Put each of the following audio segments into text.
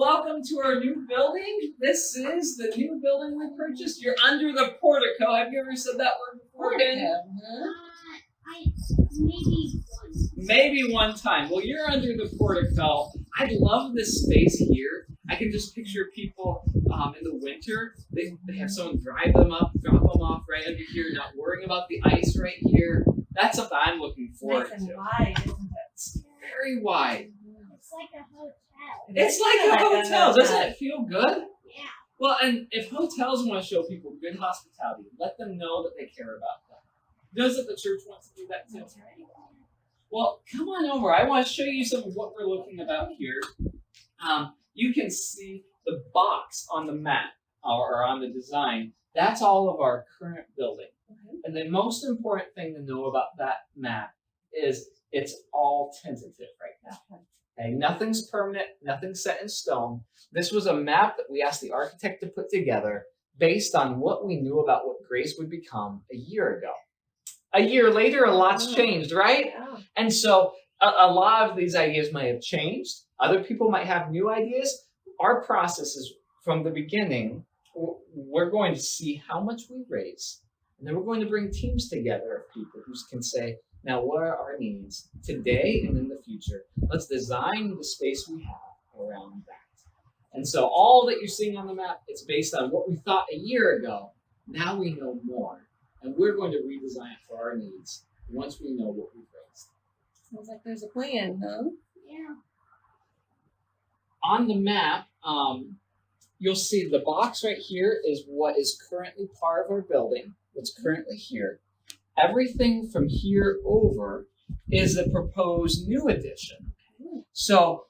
welcome to our new building. This is the new building we purchased. You're under the portico. Have you ever said that word before, Ben? Maybe one time. Well, you're under the portico. I love this space here. I can just picture people in the winter. They have someone drop them off right under here, not worrying about the ice right here. That's something I'm looking forward to. Nice and wide, isn't it? It's very wide. It's like a hotel. It's like a hotel. Doesn't it feel good? Yeah. Well, and if hotels want to show people good hospitality, let them know that they care about them. Doesn't the church want to do that too? That's right. Well, come on over. I want to show you some of what we're looking about here. You can see the box on the map or on the design. That's all of our current building. Okay. And the most important thing to know about that map is it's all tentative right now. Okay, nothing's permanent, nothing's set in stone. This was a map that we asked the architect to put together based on what we knew about what Grace would become a year ago. A year later, a lot's changed, right? Yeah. And so a lot of these ideas might have changed. Other people might have new ideas. Our process is from the beginning, we're going to see how much we raise. And then we're going to bring teams together of people who can say, now, what are our needs today and in the future? Let's design the space we have around that. And so all that you're seeing on the map, it's based on what we thought a year ago. Now we know more. And we're going to redesign it for our needs once we know what we've raised. Sounds like there's a plan, huh? Yeah. On the map, you'll see the box right here is what is currently part of our building, what's currently here. Everything from here over is a proposed new addition. So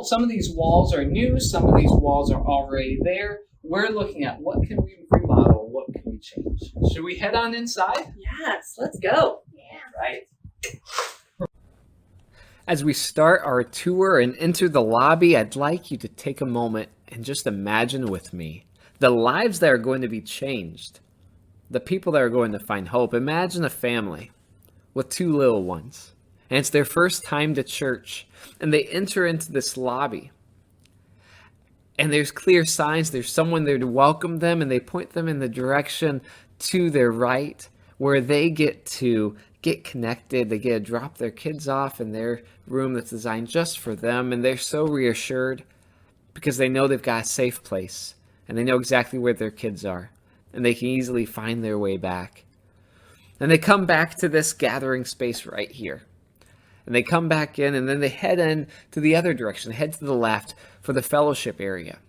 some of these walls are new, some of these walls are already there. We're looking at what can we remodel, what can we change. Should we head on inside? Yes, let's go. Yeah. Right. As we start our tour and enter the lobby, I'd like you to take a moment and just imagine with me the lives that are going to be changed. The people that are going to find hope. Imagine a family with two little ones, and it's their first time to church, and they enter into this lobby, and there's clear signs. There's someone there to welcome them, and they point them in the direction to their right, where they get to get connected. They get to drop their kids off in their room that's designed just for them, and they're so reassured because they know they've got a safe place, and they know exactly where their kids are. And they can easily find their way back. And they come back to this gathering space right here. And they come back in, and then they head in to the other direction. They head to the left for the fellowship area.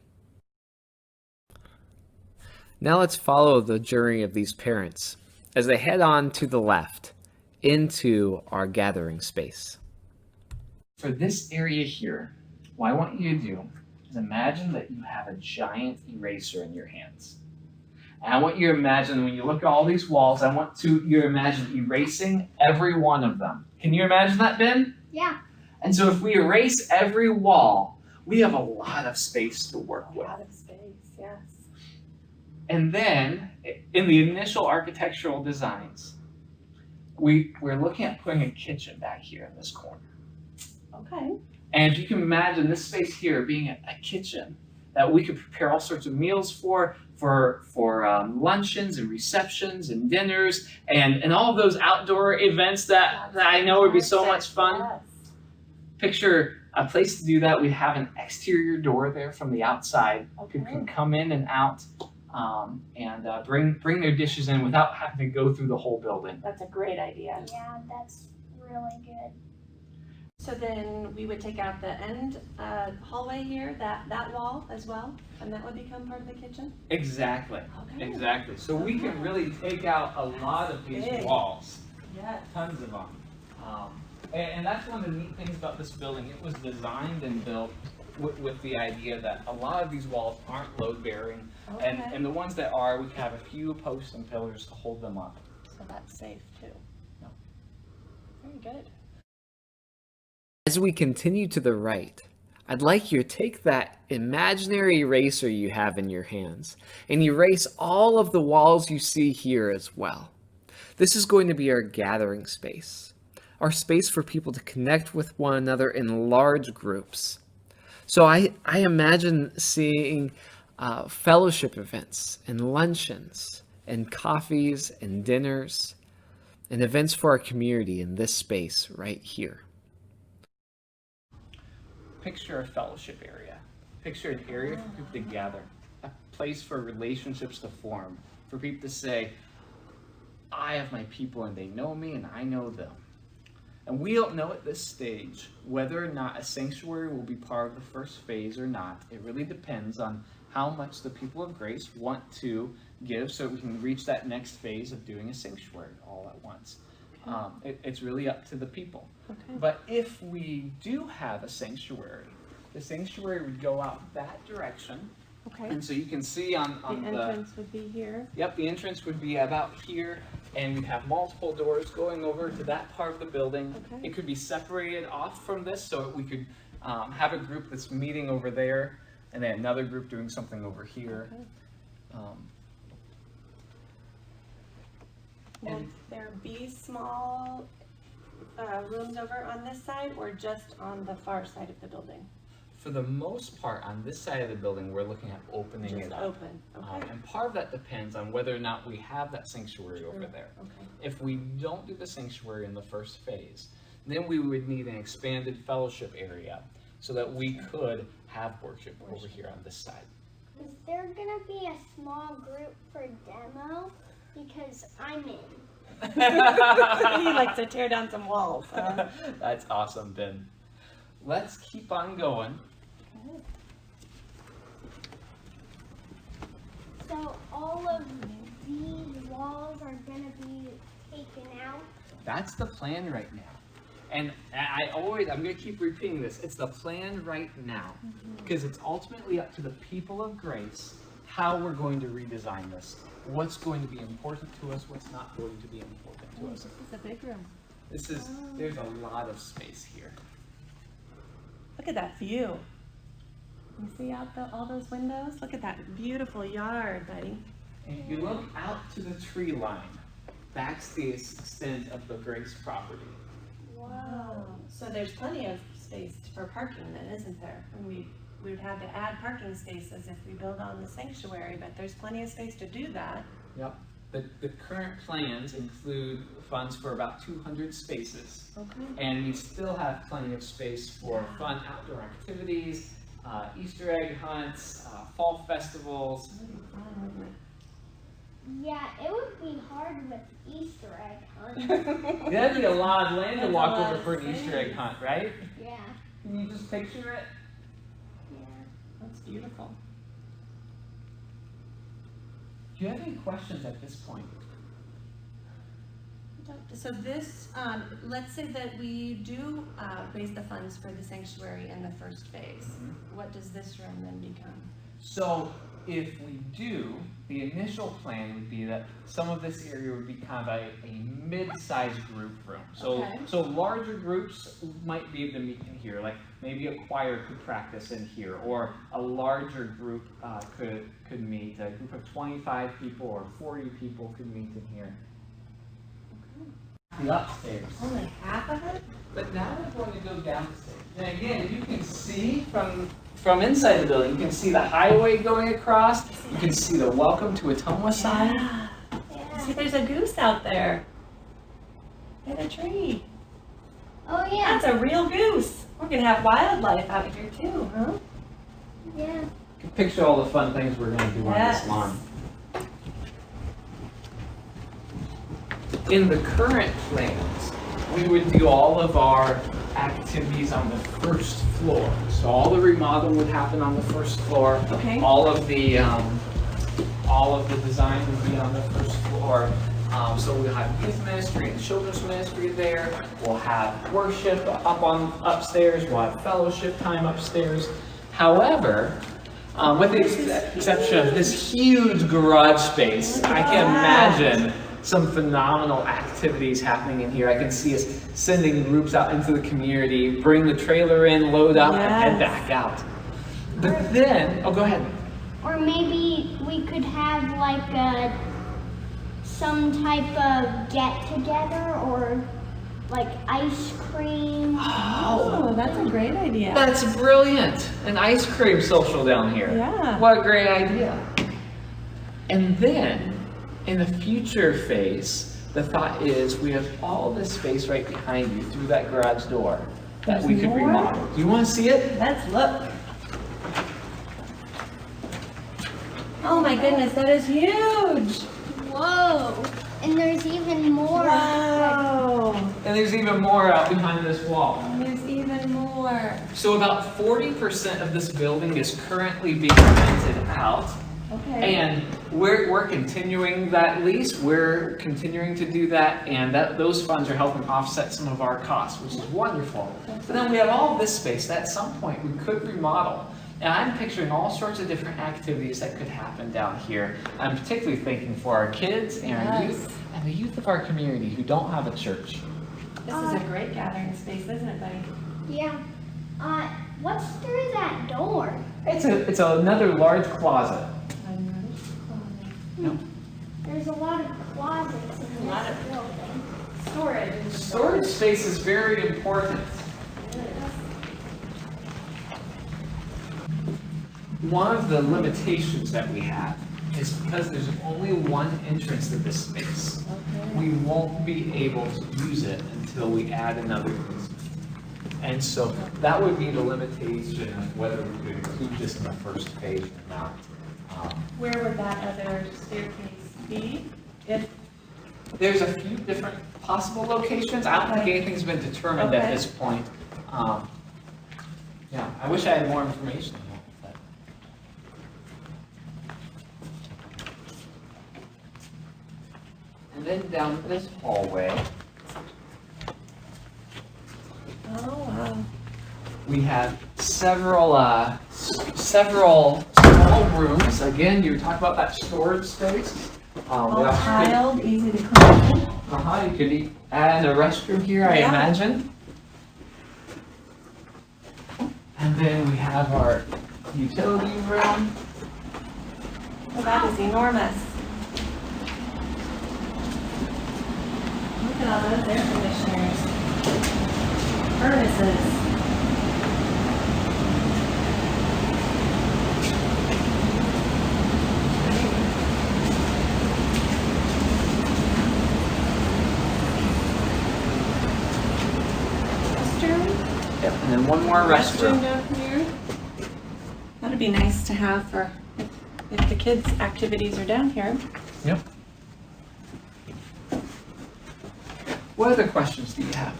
Now let's follow the journey of these parents as they head on to the left into our gathering space. For this area here, what I want you to do is imagine that you have a giant eraser in your hands. And I want you to imagine, when you look at all these walls, I want you to imagine erasing every one of them. Can you imagine that, Ben? Yeah. And so if we erase every wall, we have a lot of space to work A with. lot of space, yes. And then, in the initial architectural designs, we're looking at putting a kitchen back here in this corner. Okay. And if you can imagine this space here being a kitchen that we could prepare all sorts of meals for luncheons and receptions and dinners and all of those outdoor events that I know would be so much fun. Yes. Picture a place to do that. We have an exterior door there from the outside. Okay. People can come in and out and bring their dishes in without having to go through the whole building. That's a great idea. Yeah, that's really good. So then we would take out the end hallway here, that wall as well, and that would become part of the kitchen? Exactly. Okay. Exactly. So we can really take out a lot of these Big. walls. Yes. Tons of them. And that's one of the neat things about this building. It was designed and built with the idea that a lot of these walls aren't load-bearing. Okay. And the ones that are, we have a few posts and pillars to hold them up. So that's safe too. No. Very good. As we continue to the right, I'd like you to take that imaginary eraser you have in your hands and erase all of the walls you see here as well. This is going to be our gathering space, our space for people to connect with one another in large groups. So I imagine seeing fellowship events and luncheons and coffees and dinners and events for our community in this space right here. Picture a fellowship area. Picture an area for people to gather, a place for relationships to form, for people to say, I have my people and they know me and I know them. And we don't know at this stage whether or not a sanctuary will be part of the first phase or not. It really depends on how much the people of Grace want to give so we can reach that next phase of doing a sanctuary all at once. It's really up to the people. Okay. But if we do have a sanctuary, the sanctuary would go out that direction. Okay. And so you can see on The entrance would be here. Yep, the entrance would be about here, and we'd have multiple doors going over to that part of the building. Okay. It could be separated off from this, so we could have a group that's meeting over there, and then another group doing something over here. Okay. Will And- there be small rooms over on this side or just on the far side of the building? For the most part, on this side of the building, we're looking at opening Just it up. open, okay. And part of that depends on whether or not we have that sanctuary over there. Okay. If we don't do the sanctuary in the first phase, then we would need an expanded fellowship area so that we could have worship over here on this side. Is there gonna be a small group for demo? Because I'm in. He likes to tear down some walls. That's awesome, Ben. Let's keep on going. So all of these walls are gonna be taken out? That's the plan right now. And I'm gonna keep repeating this. It's the plan right now. Because it's ultimately up to the people of Grace how we're going to redesign this. What's going to be important to us, what's not going to be important to us. This is a big room. There's a lot of space here. Look at that view. You see out all those windows? Look at that beautiful yard, buddy. And if you look out to the tree line, that's the extent of the Grace property. Wow. So there's plenty of space for parking then, isn't there? And we would have to add parking spaces if we build on the sanctuary, but there's plenty of space to do that. Yep. The current plans include funds for about 200 spaces. Okay. And we still have plenty of space for fun outdoor activities, Easter egg hunts, fall festivals. That would be fun, wouldn't it? Yeah, it would be hard with Easter egg hunt. That'd be a lot of land to That's a walk lot over of for an Easter egg space. hunt, right? Yeah, Can you just picture it? yeah. That's beautiful. Do you have any questions at this point? So this, let's say that we do raise the funds for the sanctuary in the first phase. What does this room then become? So if we do, the initial plan would be that some of this area would be kind of a mid-sized group room. So Okay. so larger groups might be able to meet in here, like maybe a choir could practice in here, or a larger group could meet. A group of 25 people or 40 people could meet in here. The upstairs. Only half of it? But now we're going to go downstairs. And again, you can see from inside the building, you can see the highway going across. You can see the Welcome to Ottumwa sign. Yeah. Yeah. See, there's a goose out there. In a tree. Oh yeah, That's a real goose. We're gonna have wildlife out here too, huh? yeah. You can picture all the fun things we're going to do on Yes. this lawn. In the current plans, we would do all of our activities on the first floor. So all the remodeling would happen on the first floor. Okay. All of the design would be on the first floor. So we'll have youth ministry and children's ministry there. We'll have worship upstairs. We'll have fellowship time upstairs. However, with the exception of this huge garage space, I can imagine some phenomenal activities happening in here. I can see us sending groups out into the community, bring the trailer in, load up, and head Yes. back out. But then, go ahead. Or maybe we could have like some type of get together, or like ice cream. Oh, that's a great idea. That's brilliant. An ice cream social down here. Yeah. What a great idea. And then, in the future phase, the thought is we have all this space right behind you through that garage door that we could more? remodel. Do you want to see it? Let's look. Oh my goodness, that is huge. Whoa! And there's even more. Wow. And there's even more out behind this wall. There's even more. So about 40% of this building is currently being rented out. Okay. And we're continuing that lease. We're continuing to do that, and those funds are helping offset some of our costs, which is wonderful. But then we have all this space that at some point we could remodel. And I'm picturing all sorts of different activities that could happen down here. I'm particularly thinking for our kids and our youth, and the youth of our community who don't have a church. This is a great gathering space, isn't it, buddy? Yeah. What's through that door? It's another large closet. Yep. There's a lot of closets in A lot this of- building. Storage. Storage space is very important. One of the limitations that we have is because there's only one entrance to this space. We won't be able to use it until we add another basement. And so that would be the limitation of whether we could include this in the first phase or not. Where would that other staircase be? If, There's a few different possible locations. I don't think anything's been determined at Okay. this point. Yeah, I wish I had more information on that. And then down this hallway, oh, wow. we have several small rooms. Again, you were talking about that storage space. All tiled, easy to clean. You could add a restroom here, I Yeah. imagine. And then we have our utility room. Oh, that is enormous. Look at all those air conditioners. Furnaces. Restroom? Yep, and then one more restroom. Down here. That'd be nice to have for if the kids' activities are down here. Yep. What other questions do you have?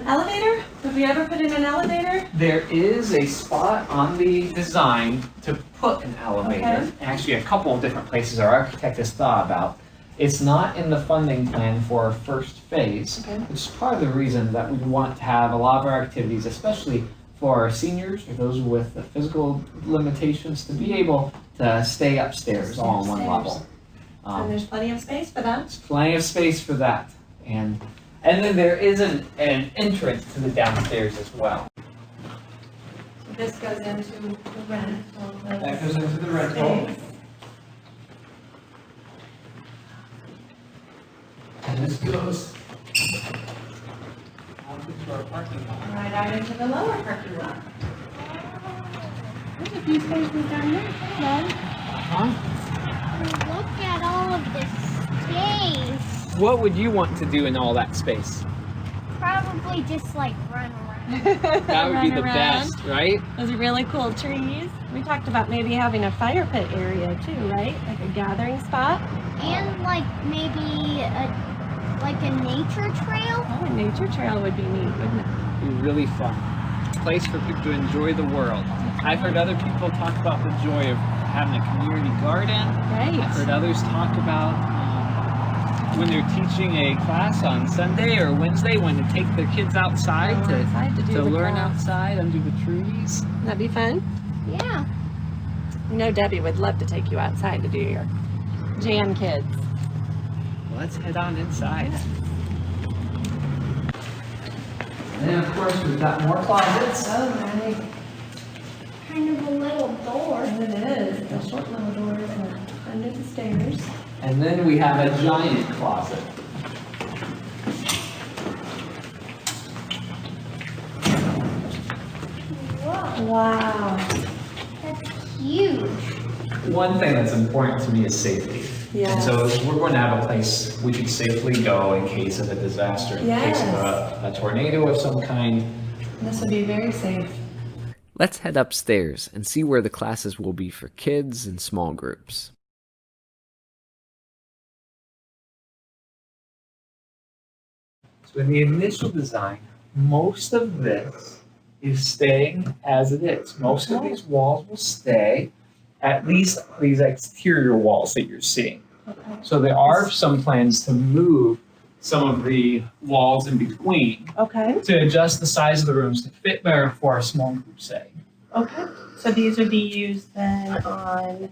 Elevator? Did we ever put in an elevator? There is a spot on the design to put an elevator. Okay. Actually, a couple of different places our architect has thought about. It's not in the funding plan for our first phase, Okay. which is part of the reason that we want to have a lot of our activities, especially for our seniors or those with the physical limitations, to be able to stay upstairs all on one level. And there's plenty of space for that. There's plenty of space for that. And then there is an entrance to the downstairs as well. So this goes into the rent. That goes into the rental. And this goes onto our parking lot. Right out into the lower parking lot. There's a few spaces down there. Look at all of this space. What would you want to do in all that space? Probably just like run around. That would be Run the around. best, right? Those are really cool trees. We talked about maybe having a fire pit area too, right? Like a gathering spot. And like maybe a nature trail. Oh, a nature trail would be neat, wouldn't it? Be really fun. Place for people to enjoy the world. I've heard other people talk about the joy of having a community garden. I've heard Right. others talk about when they're teaching a class on Sunday or Wednesday when to take their kids outside Go outside to do to the learn class. outside under the trees. That'd be fun. Yeah. You know Debbie would love to take you outside to do your jam kids. Let's head on inside. And then, of course, we've got more closets. Oh, right. Kind of a little door. It is. The short little doors are under the stairs. And then we have a giant closet. Wow. That's huge. One thing that's important to me is safety. Yes. And so we're going to have a place we can safely go in case of a disaster, in case of a tornado of some kind. This would be very safe. Let's head upstairs and see where the classes will be for kids and small groups. So in the initial design, most of this is staying as it is. Most of these walls will stay, at least these exterior walls that you're seeing. Okay. So there are some plans to move some of the walls in between Okay. to adjust the size of the rooms to fit better for a small group setting. Okay. So these would be used then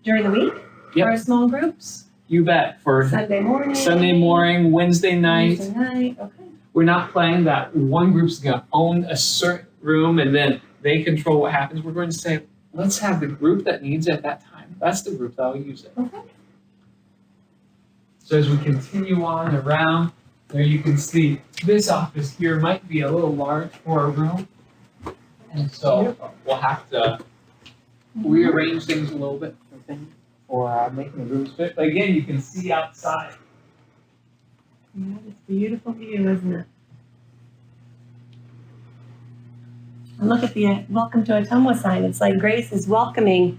during the week Yep. for small groups? You bet. For Sunday morning? Sunday morning, Wednesday night. Wednesday night, okay. We're not planning that one group's going to own a certain room and then they control what happens. We're going to say, let's have the group that needs it at that time. That's the group that will use it. Okay. So as we continue on around, there you can see this office here might be a little large for a room. And so we'll have to rearrange things a little bit for making the rooms fit. But again, you can see outside. Yeah, it's a beautiful view, isn't it? And look at the welcome to Ottumwa sign. It's like Grace is welcoming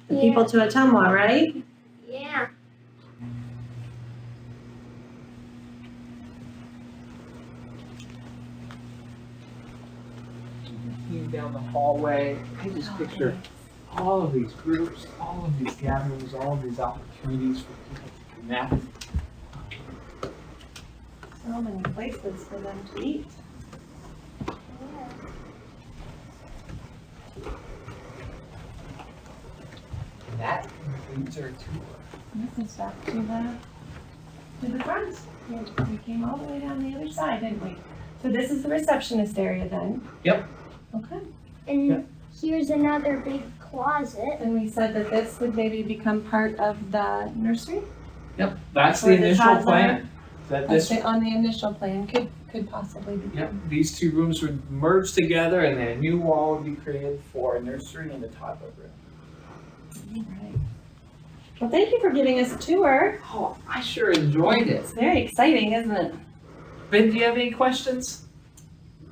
the people to Ottumwa, right? Yeah. Continue down the hallway. I just picture all of these groups, all of these gatherings, all of these opportunities for people to connect. So many places for them to eat. And that concludes our tour. This is back to the front. We came all the way down the other side, didn't we? So this is the receptionist area then? Yep. Okay. And Yeah. here's another big closet. And we said that this would maybe become part of the nursery? Yep, that's Or the the initial toddler. plan. That That's this, on the initial plan, could possibly be. yep, these two rooms would merge together and then a new wall would be created for a nursery and a toddler room. Right. Well, thank you for giving us a tour. Oh, I sure enjoyed it. It's very exciting, isn't it? Ben, do you have any questions?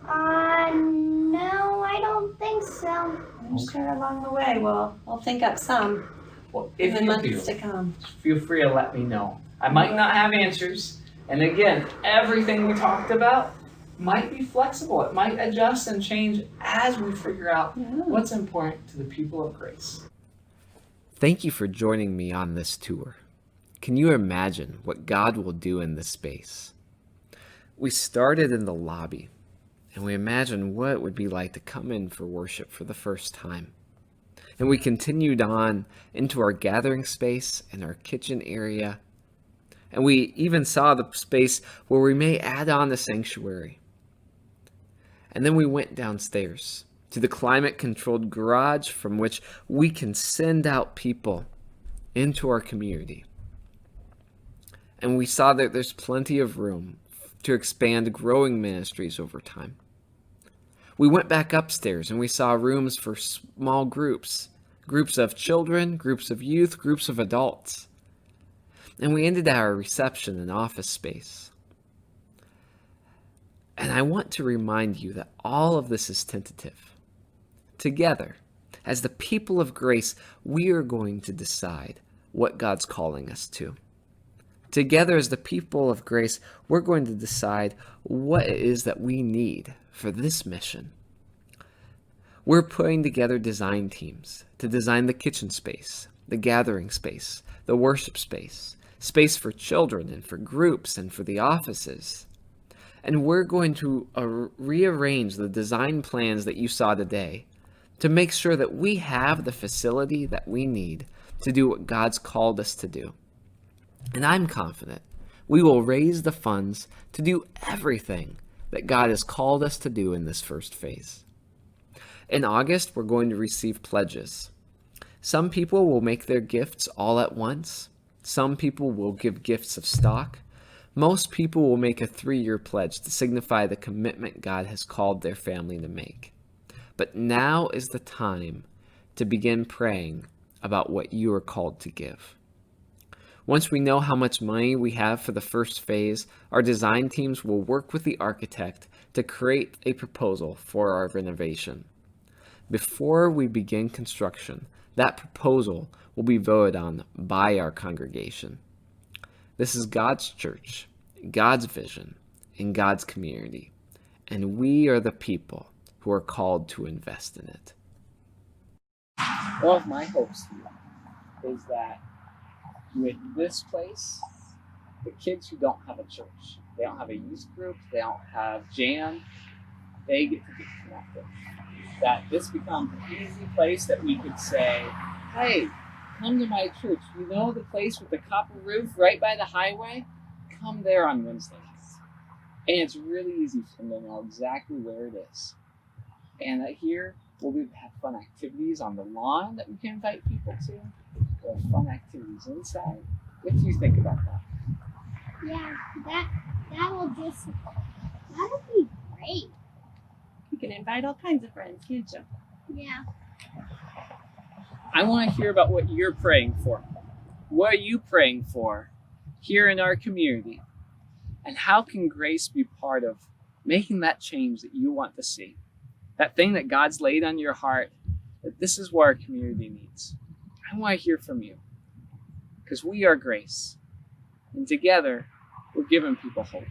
No, I don't think so. I'm sure along the way we'll think up some Well, in if the you months do, to come. feel free to let me know. I might not have answers. And again, everything we talked about might be flexible. It might adjust and change as we figure out Yeah. what's important to the people of Grace. Thank you for joining me on this tour. Can you imagine what God will do in this space? We started in the lobby, and we imagined what it would be like to come in for worship for the first time. And we continued on into our gathering space and our kitchen area. And we even saw the space where we may add on a sanctuary. And then we went downstairs to the climate-controlled garage from which we can send out people into our community. And we saw that there's plenty of room to expand growing ministries over time. We went back upstairs and we saw rooms for small groups, groups of children, groups of youth, groups of adults. And we ended our reception and office space. And I want to remind you that all of this is tentative. Together, as the people of grace, we are going to decide what God's calling us to. Together as the people of grace, we're going to decide what it is that we need for this mission. We're putting together design teams to design the kitchen space, the gathering space, the worship space, space for children and for groups and for the offices. And we're going to rearrange the design plans that you saw today to make sure that we have the facility that we need to do what God's called us to do. And I'm confident we will raise the funds to do everything that God has called us to do in this first phase. In August, we're going to receive pledges. Some people will make their gifts all at once. Some people will give gifts of stock. Most people will make a 3-year pledge to signify the commitment God has called their family to make. But now is the time to begin praying about what you are called to give. Once we know how much money we have for the first phase, our design teams will work with the architect to create a proposal for our renovation. Before we begin construction, that proposal will be voted on by our congregation. This is God's church, God's vision, and God's community, and we are the people who are called to invest in it. One of my hopes here is that with this place, the kids who don't have a church, they don't have a youth group, they don't have jam, they get to get connected. That this becomes an easy place that we could say, hey, come to my church. You know the place with the copper roof right by the highway? Come there on Wednesday nights. And it's really easy for them to know exactly where it is. And that here we'll have fun activities on the lawn that we can invite people to. We'll have fun activities inside. What do you think about that? Yeah, that'll be great. You can invite all kinds of friends, can't you? Yeah. I want to hear about what you're praying for. What are you praying for here in our community? And how can Grace be part of making that change that you want to see? That thing that God's laid on your heart, that this is what our community needs. I want to hear from you. Because we are Grace. And together, we're giving people hope.